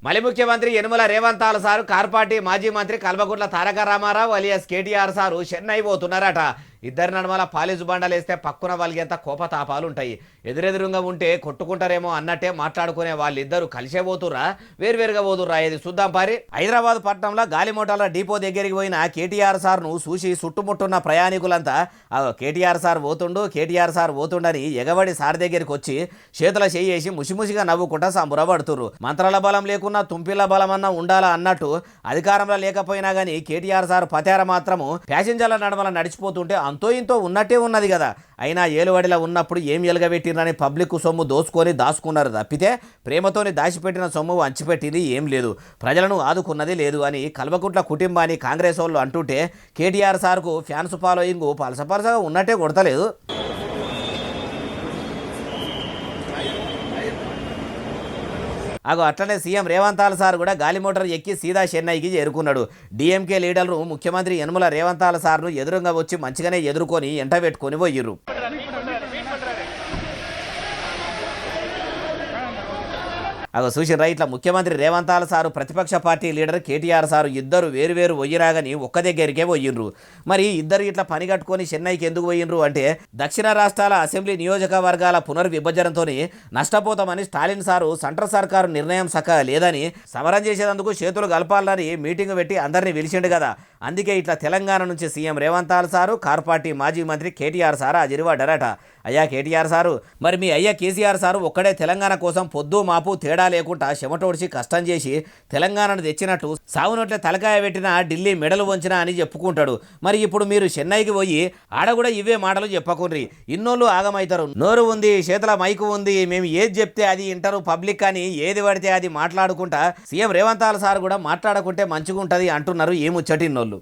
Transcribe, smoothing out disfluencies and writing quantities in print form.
మలి ముఖ్యమంత్రి యనుమల రేవంతాల సారు కార్పాటి మాజీ మంత్రి కల్వకుంట్ల తారక రామారావు అలియాస్ కేటీఆర్ సారు చెన్నై పోతున్నారట. ఇద్దరి నడుమల పాలిజు బండలేస్తే పక్కున వాళ్ళకి కోపతాపాలు ఉంటాయి. ఎదురెదురుగా ఉంటే కొట్టుకుంటారేమో అన్నట్టే మాట్లాడుకునే వాళ్ళిద్దరు కలిసే పోతుర్రా వేరువేరుగా పోతుర్రా? ఇది చూద్దాం పారి. హైదరాబాద్ పట్టణంలో గాలిమోటార్ల డిపో దగ్గరికి పోయిన కేటీఆర్ సార్ను చూసి చుట్టుముట్టున్న ప్రయాణికులంతా కేటీఆర్ సార్ పోతుండని ఎగబడి సార్ దగ్గరికి వచ్చి చేతుల చేయేసి ముసిముసిగా నవ్వుకుంటా సంబురపడుతుర్రు. మంత్రాల బలం లేకున్నా తుంపిల బలం అన్నా ఉండాలా అన్నట్టు అధికారంలో లేకపోయినా గానీ కేటీఆర్ సార్ పతేర మాత్రము ప్యాసింజర్ల నడమల నడిచిపోతుంటే అంతో ఇంతో ఉన్నట్టే ఉన్నది కదా. అయినా ఏలువడిలో ఉన్నప్పుడు ఏం ఎలుగబెట్టిరని పబ్లిక్ సొమ్ము దోసుకొని దాచుకున్నారు తప్పితే ప్రేమతోని దాచిపెట్టిన సొమ్ము వంచిపెట్టింది ఏం లేదు, ప్రజలను ఆదుకున్నది లేదు అని కల్వకుంట్ల కుటుంబాన్ని కాంగ్రెస్ వాళ్ళు అంటుంటే కేటీఆర్ సార్కు ఫ్యాన్స్ ఫాలోయింగ్ పలసపలసగా ఉన్నట్టే కొడతలేదు. అట్లనే సీఎం రేవంతాల సార్ కూడా గాలిమోటార్ ఎక్కి సీదా చెన్నైకి చేరుకున్నాడు. డిఎంకే లీడర్లు ముఖ్యమంత్రి యనుమల రేవంతాల సార్ను ఎదురుగా వచ్చి మంచిగానే ఎదుర్కొని ఎంటబెట్టుకొని పోయిర్రు. చూసిర్రా, ఇట్లా ముఖ్యమంత్రి రేవంతాల సారు ప్రతిపక్ష పార్టీ లీడర్ కేటీఆర్ సారు ఇద్దరు వేరువేరు పోయిరాగని ఒక్క దగ్గరికే పోయిండ్రు. మరి ఇద్దరు ఇట్లా పని కట్టుకొని చెన్నైకి ఎందుకు పోయిండ్రు అంటే దక్షిణ రాష్ట్రాల అసెంబ్లీ నియోజకవర్గాల పునర్విభజనతో నష్టపోతామని స్టాలిన్ సారు సెంట్రల్ సర్కారు నిర్ణయం సక్క లేదని సమరం చేసేందుకు చేతులు కలపాలని మీటింగ్ పెట్టి అందరినీ పిలిచిండు కదా. అందుకే ఇట్లా తెలంగాణ నుంచి సీఎం రేవంతాల సారు కార్పార్టీ మాజీ మంత్రి కేటీఆర్ సారు అజిరిపడ్డారట. అయ్యా కేటీఆర్ సారు, మరి మీ అయ్యా కేసీఆర్ సారు ఒక్కడే తెలంగాణ కోసం పొద్దు మాపు తేడా లేకుండా చెమటోడిచి కష్టం చేసి తెలంగాణను తెచ్చినట్టు సావునోట్లే తలకాయ పెట్టినా ఢిల్లీ మెడలు వంచినా అని చెప్పుకుంటాడు. మరి ఇప్పుడు మీరు చెన్నైకి పోయి ఆడ కూడా ఇవే మాటలు చెప్పకుండ్రి, ఇన్నోళ్ళు ఆగమవుతారు. నోరు ఉంది, చేతుల మైకు ఉంది, మేము ఏది చెప్తే అది ఇంటారు పబ్లిక్ అని ఏది పడితే అది మాట్లాడుకుంటా సీఎం రేవంతాల సార్ కూడా మాట్లాడకుంటే మంచిగా ఉంటుంది అంటున్నారు ఈ ముచ్చటిన్నోళ్ళు.